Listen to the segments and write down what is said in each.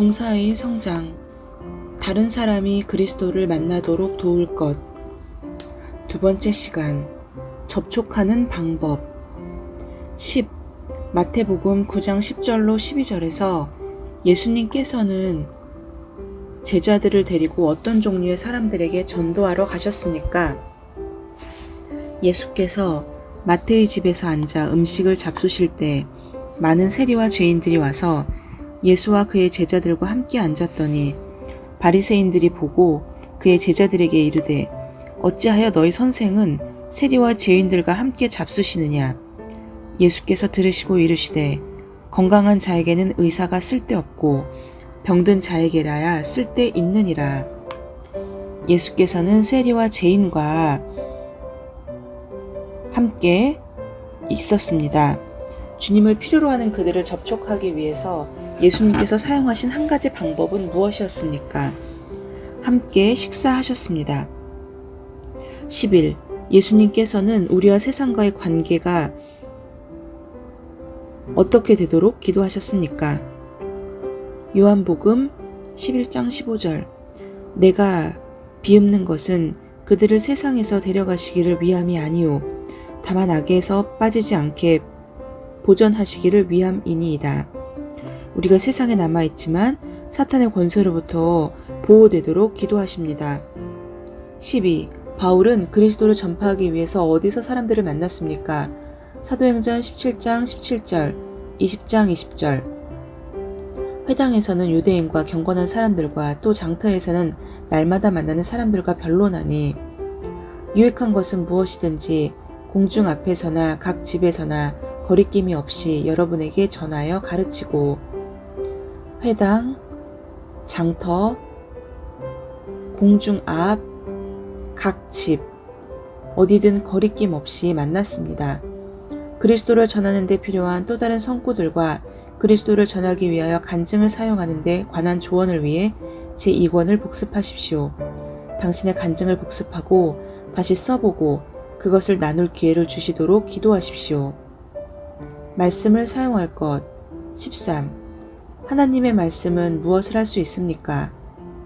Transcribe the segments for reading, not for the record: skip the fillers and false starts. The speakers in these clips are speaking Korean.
봉사의 성장. 다른 사람이 그리스도를 만나도록 도울 것. 두 번째 시간. 접촉하는 방법. 10. 마태복음 9장 10절로 12절에서 예수님께서는 제자들을 데리고 어떤 종류의 사람들에게 전도하러 가셨습니까? 예수께서 마태의 집에서 앉아 음식을 잡수실 때 많은 세리와 죄인들이 와서 예수와 그의 제자들과 함께 앉았더니 바리새인들이 보고 그의 제자들에게 이르되 어찌하여 너희 선생은 세리와 죄인들과 함께 잡수시느냐? 예수께서 들으시고 이르시되 건강한 자에게는 의사가 쓸데없고 병든 자에게라야 쓸데 있느니라. 예수께서는 세리와 죄인과 함께 있었습니다. 주님을 필요로 하는 그들을 접촉하기 위해서 예수님께서 사용하신 한 가지 방법은 무엇이었습니까? 함께 식사하셨습니다. 11. 예수님께서는 우리와 세상과의 관계가 어떻게 되도록 기도하셨습니까? 요한복음 11장 15절. 내가 비읍는 것은 그들을 세상에서 데려가시기를 위함이 아니오 다만 악에서 빠지지 않게 보전하시기를 위함이니이다. 우리가 세상에 남아있지만 사탄의 권세로부터 보호되도록 기도하십니다. 12. 바울은 그리스도를 전파하기 위해서 어디서 사람들을 만났습니까? 사도행전 17장 17절, 20장 20절. 회당에서는 유대인과 경건한 사람들과 또 장터에서는 날마다 만나는 사람들과 변론하니 유익한 것은 무엇이든지 공중 앞에서나 각 집에서나 거리낌이 없이 여러분에게 전하여 가르치고. 회당, 장터, 공중 앞, 각 집, 어디든 거리낌 없이 만났습니다. 그리스도를 전하는 데 필요한 또 다른 성구들과 그리스도를 전하기 위하여 간증을 사용하는 데 관한 조언을 위해 제2권을 복습하십시오. 당신의 간증을 복습하고 다시 써보고 그것을 나눌 기회를 주시도록 기도하십시오. 말씀을 사용할 것. 13. 하나님의 말씀은 무엇을 할 수 있습니까?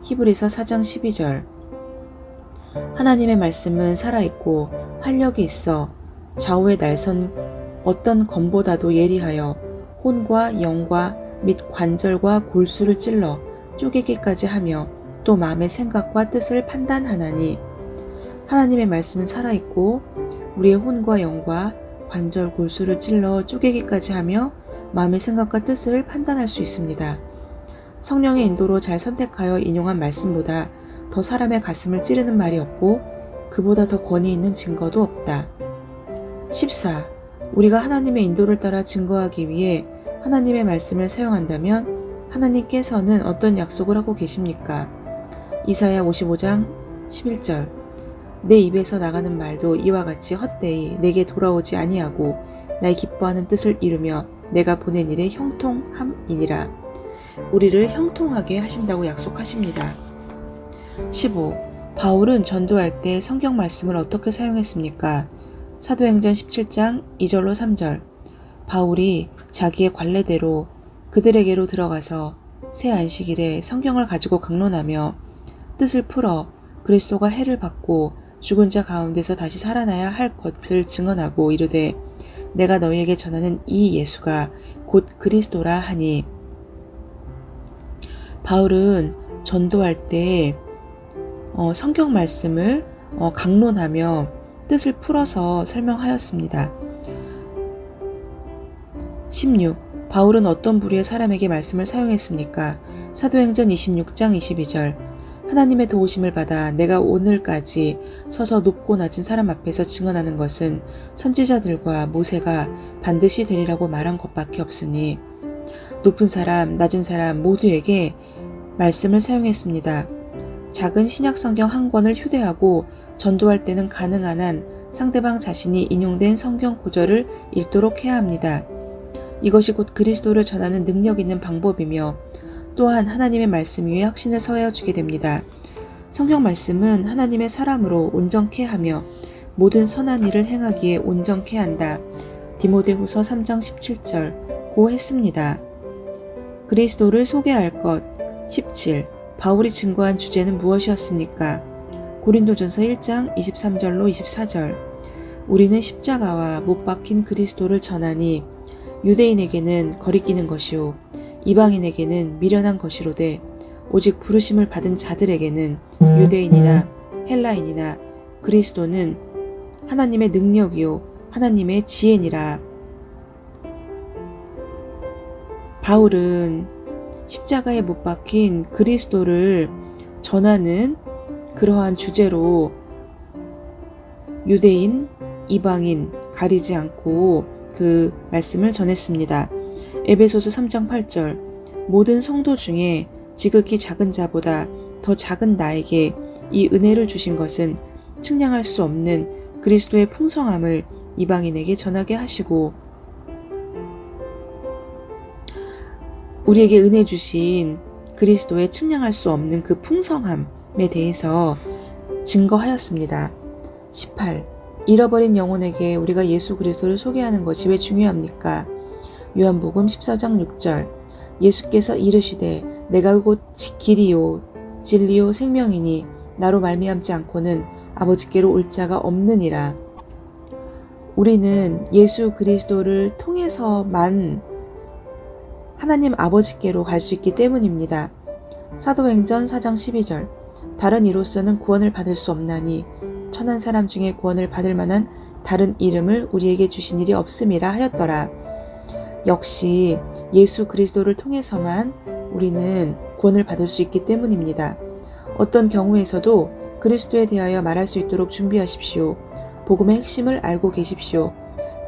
히브리서 4장 12절. 하나님의 말씀은 살아있고 활력이 있어 좌우의 날선 어떤 검보다도 예리하여 혼과 영과 및 관절과 골수를 찔러 쪼개기까지 하며 또 마음의 생각과 뜻을 판단하나니. 하나님의 말씀은 살아있고 우리의 혼과 영과 관절 골수를 찔러 쪼개기까지 하며 마음의 생각과 뜻을 판단할 수 있습니다. 성령의 인도로 잘 선택하여 인용한 말씀보다 더 사람의 가슴을 찌르는 말이 없고 그보다 더 권위 있는 증거도 없다. 14. 우리가 하나님의 인도를 따라 증거하기 위해 하나님의 말씀을 사용한다면 하나님께서는 어떤 약속을 하고 계십니까? 이사야 55장 11절. 내 입에서 나가는 말도 이와 같이 헛되이 내게 돌아오지 아니하고 나의 기뻐하는 뜻을 이루며 내가 보낸 일에 형통함이니라. 우리를 형통하게 하신다고 약속하십니다. 15. 바울은 전도할 때 성경 말씀을 어떻게 사용했습니까? 사도행전 17장 2절로 3절. 바울이 자기의 관례대로 그들에게로 들어가서 새 안식일에 성경을 가지고 강론하며 뜻을 풀어 그리스도가 해를 받고 죽은 자 가운데서 다시 살아나야 할 것을 증언하고 이르되 내가 너희에게 전하는 이 예수가 곧 그리스도라 하니. 바울은 전도할 때 성경 말씀을 강론하며 뜻을 풀어서 설명하였습니다. 16. 바울은 어떤 부류의 사람에게 말씀을 사용했습니까? 사도행전 26장 22절. 하나님의 도우심을 받아 내가 오늘까지 서서 높고 낮은 사람 앞에서 증언하는 것은 선지자들과 모세가 반드시 되리라고 말한 것밖에 없으니. 높은 사람, 낮은 사람 모두에게 말씀을 사용했습니다. 작은 신약 성경 한 권을 휴대하고 전도할 때는 가능한 한 상대방 자신이 인용된 성경 구절을 읽도록 해야 합니다. 이것이 곧 그리스도를 전하는 능력 있는 방법이며 또한 하나님의 말씀 위에 확신을 서야주게 됩니다. 성경 말씀은 하나님의 사람으로 온전케 하며 모든 선한 일을 행하기에 온전케 한다. 디모데후서 3장 17절 고 했습니다. 그리스도를 소개할 것. 17. 바울이 증거한 주제는 무엇이었습니까? 고린도전서 1장 23절로 24절. 우리는 십자가와 못 박힌 그리스도를 전하니 유대인에게는 거리끼는 것이요 이방인에게는 미련한 것이로되 오직 부르심을 받은 자들에게는 유대인이나 헬라인이나 그리스도는 하나님의 능력이요 하나님의 지혜니라. 바울은 십자가에 못 박힌 그리스도를 전하는 그러한 주제로 유대인, 이방인 가리지 않고 그 말씀을 전했습니다. 에베소서 3장 8절. 모든 성도 중에 지극히 작은 자보다 더 작은 나에게 이 은혜를 주신 것은 측량할 수 없는 그리스도의 풍성함을 이방인에게 전하게 하시고 우리에게 은혜 주신 그리스도의 측량할 수 없는 그 풍성함에 대해서 증거하였습니다. 18. 잃어버린 영혼에게 우리가 예수 그리스도를 소개하는 것이 왜 중요합니까? 요한복음 14장 6절. 예수께서 이르시되 내가 곧 길이요 진리요 생명이니 나로 말미암지 않고는 아버지께로 올 자가 없느니라. 우리는 예수 그리스도를 통해서만 하나님 아버지께로 갈 수 있기 때문입니다. 사도행전 4장 12절. 다른 이로서는 구원을 받을 수 없나니 천한 사람 중에 구원을 받을 만한 다른 이름을 우리에게 주신 일이 없음이라 하였더라. 역시 예수 그리스도를 통해서만 우리는 구원을 받을 수 있기 때문입니다. 어떤 경우에서도 그리스도에 대하여 말할 수 있도록 준비하십시오. 복음의 핵심을 알고 계십시오.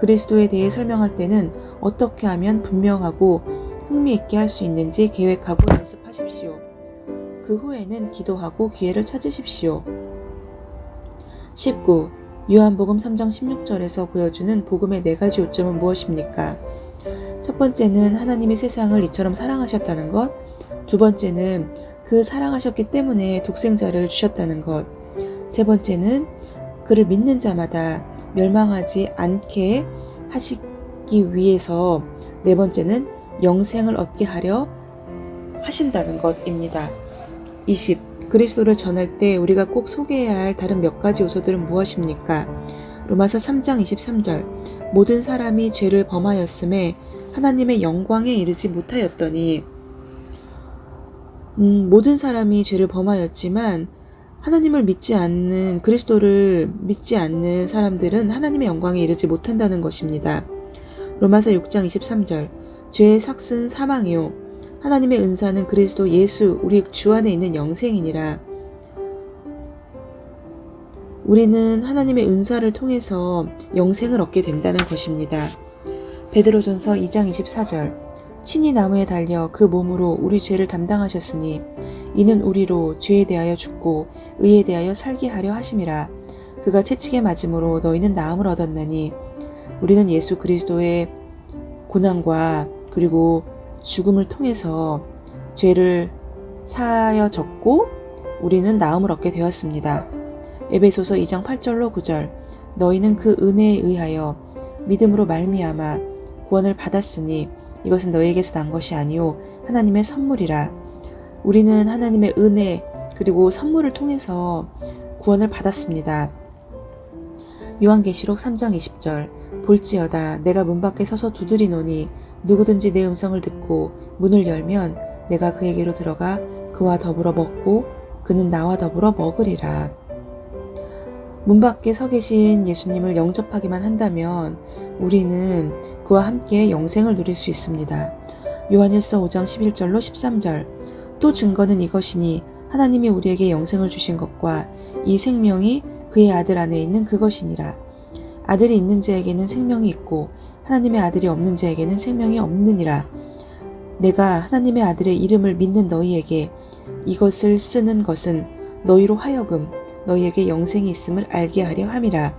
그리스도에 대해 설명할 때는 어떻게 하면 분명하고 흥미있게 할 수 있는지 계획하고 연습하십시오. 그 후에는 기도하고 기회를 찾으십시오. 19. 요한복음 3장 16절에서 보여주는 복음의 4가지 요점은 무엇입니까? 첫 번째는 하나님이 세상을 이처럼 사랑하셨다는 것. 두 번째는 그 사랑하셨기 때문에 독생자를 주셨다는 것. 세 번째는 그를 믿는 자마다 멸망하지 않게 하시기 위해서 네 번째는 영생을 얻게 하려 하신다는 것입니다. 20. 그리스도를 전할 때 우리가 꼭 소개해야 할 다른 몇 가지 요소들은 무엇입니까? 로마서 3장 23절. 모든 사람이 죄를 범하였음에 하나님의 영광에 이르지 못하였더니 모든 사람이 죄를 범하였지만 하나님을 믿지 않는 그리스도를 믿지 않는 사람들은 하나님의 영광에 이르지 못한다는 것입니다. 로마서 6장 23절. 죄의 삭은 사망이요 하나님의 은사는 그리스도 예수 우리 주 안에 있는 영생이니라. 우리는 하나님의 은사를 통해서 영생을 얻게 된다는 것입니다. 베드로전서 2장 24절. 친히 나무에 달려 그 몸으로 우리 죄를 담당하셨으니 이는 우리로 죄에 대하여 죽고 의에 대하여 살게 하려 하심이라. 그가 채찍에 맞음으로 너희는 나음을 얻었나니 우리는 예수 그리스도의 고난과 그리고 죽음을 통해서 죄를 사하여졌고 우리는 나음을 얻게 되었습니다. 에베소서 2장 8절로 9절. 너희는 그 은혜에 의하여 믿음으로 말미암아 구원을 받았으니 이것은 너희에게서 난 것이 아니요 하나님의 선물이라. 우리는 하나님의 은혜 그리고 선물을 통해서 구원을 받았습니다. 요한계시록 3장 20절. 볼지어다 내가 문 밖에 서서 두드리노니 누구든지 내 음성을 듣고 문을 열면 내가 그에게로 들어가 그와 더불어 먹고 그는 나와 더불어 먹으리라. 문 밖에 서 계신 예수님을 영접하기만 한다면 우리는 그와 함께 영생을 누릴 수 있습니다. 요한일서 5장 11절로 13절. 또 증거는 이것이니 하나님이 우리에게 영생을 주신 것과 이 생명이 그의 아들 안에 있는 그것이니라. 아들이 있는 자에게는 생명이 있고 하나님의 아들이 없는 자에게는 생명이 없느니라. 내가 하나님의 아들의 이름을 믿는 너희에게 이것을 쓰는 것은 너희로 하여금 너희에게 영생이 있음을 알게 하려 함이라.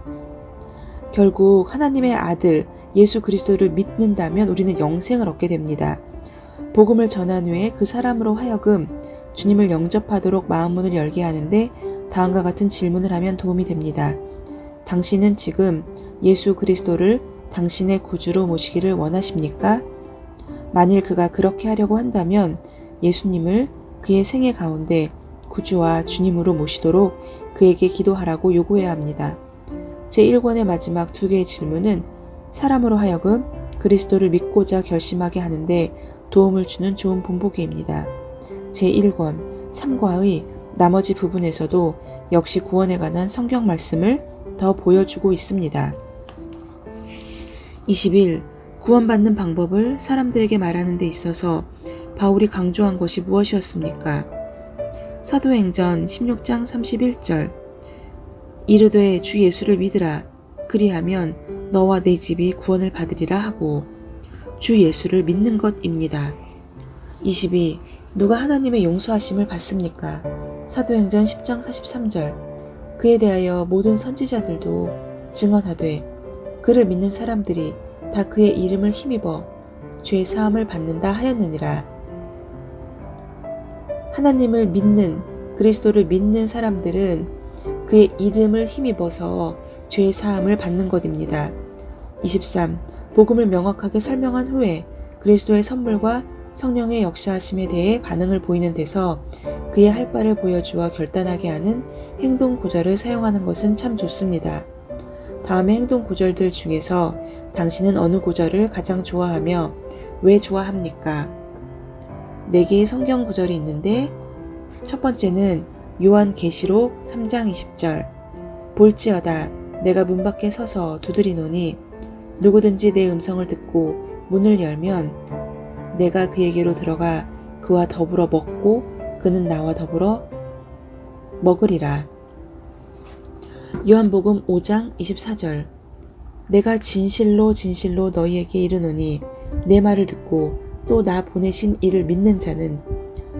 결국 하나님의 아들 예수 그리스도를 믿는다면 우리는 영생을 얻게 됩니다. 복음을 전한 후에 그 사람으로 하여금 주님을 영접하도록 마음문을 열게 하는데 다음과 같은 질문을 하면 도움이 됩니다. 당신은 지금 예수 그리스도를 당신의 구주로 모시기를 원하십니까? 만일 그가 그렇게 하려고 한다면 예수님을 그의 생애 가운데 구주와 주님으로 모시도록 그에게 기도하라고 요구해야 합니다. 제1권의 마지막 두 개의 질문은 사람으로 하여금 그리스도를 믿고자 결심하게 하는데 도움을 주는 좋은 본보기입니다. 제1권 3과의 나머지 부분에서도 역시 구원에 관한 성경 말씀을 더 보여주고 있습니다. 21. 구원받는 방법을 사람들에게 말하는 데 있어서 바울이 강조한 것이 무엇이었습니까? 사도행전 16장 31절 이르되 주 예수를 믿으라 그리하면 너와 내 집이 구원을 받으리라 하고 주 예수를 믿는 것입니다. 22. 누가 하나님의 용서하심을 받습니까? 사도행전 10장 43절 그에 대하여 모든 선지자들도 증언하되 그를 믿는 사람들이 다 그의 이름을 힘입어 죄 사함을 받는다 하였느니라. 하나님을 믿는 그리스도를 믿는 사람들은 그의 이름을 힘입어서 죄 사함을 받는 것입니다. 23. 복음을 명확하게 설명한 후에 그리스도의 선물과 성령의 역사하심에 대해 반응을 보이는 데서 그의 할 바를 보여주어 결단하게 하는 행동 구절을 사용하는 것은 참 좋습니다. 다음의 행동 구절들 중에서 당신은 어느 구절을 가장 좋아하며 왜 좋아합니까? 4개의 성경 구절이 있는데 첫 번째는 요한계시록 3장 20절 볼지어다 내가 문 밖에 서서 두드리노니 누구든지 내 음성을 듣고 문을 열면 내가 그에게로 들어가 그와 더불어 먹고 그는 나와 더불어 먹으리라. 요한복음 5장 24절 내가 진실로 진실로 너희에게 이르노니 내 말을 듣고 또 나 보내신 이를 믿는 자는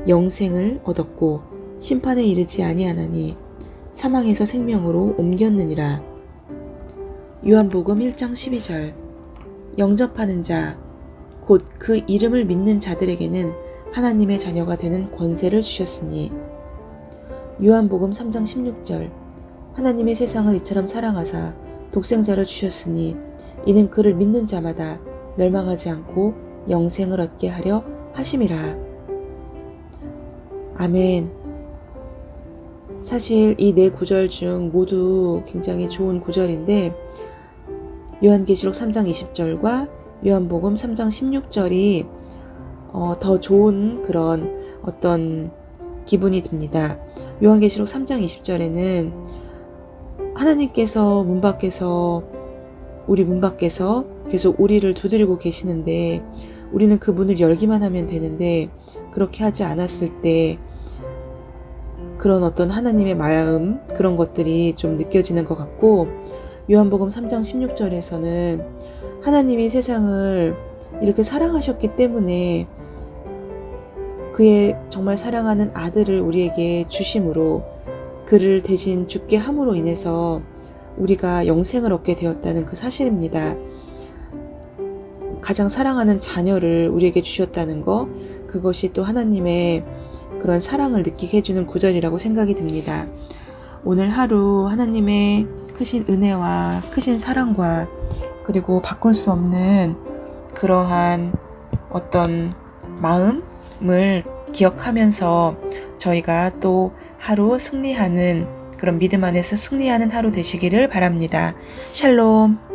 영생을 얻었고 심판에 이르지 아니하나니 사망에서 생명으로 옮겼느니라. 요한복음 1장 12절 영접하는 자 곧 그 이름을 믿는 자들에게는 하나님의 자녀가 되는 권세를 주셨으니. 요한복음 3장 16절 하나님의 세상을 이처럼 사랑하사 독생자를 주셨으니 이는 그를 믿는 자마다 멸망하지 않고 영생을 얻게 하려 하심이라. 아멘. 사실 이 4구절 중 모두 굉장히 좋은 구절인데 요한계시록 3장 20절과 요한복음 3장 16절이 더 좋은 그런 어떤 기분이 듭니다. 요한계시록 3장 20절에는 하나님께서 우리 문 밖에서 계속 우리를 두드리고 계시는데 우리는 그 문을 열기만 하면 되는데 그렇게 하지 않았을 때 그런 어떤 하나님의 마음 그런 것들이 좀 느껴지는 것 같고 요한복음 3장 16절에서는 하나님이 세상을 이렇게 사랑하셨기 때문에 그의 정말 사랑하는 아들을 우리에게 주심으로 그를 대신 죽게 함으로 인해서 우리가 영생을 얻게 되었다는 그 사실입니다. 가장 사랑하는 자녀를 우리에게 주셨다는 거, 그것이 또 하나님의 그런 사랑을 느끼게 해주는 구절이라고 생각이 듭니다. 오늘 하루 하나님의 크신 은혜와 크신 사랑과 그리고 바꿀 수 없는 그러한 어떤 마음을 기억하면서 저희가 또 하루 승리하는 그런 믿음 안에서 승리하는 하루 되시기를 바랍니다. 샬롬.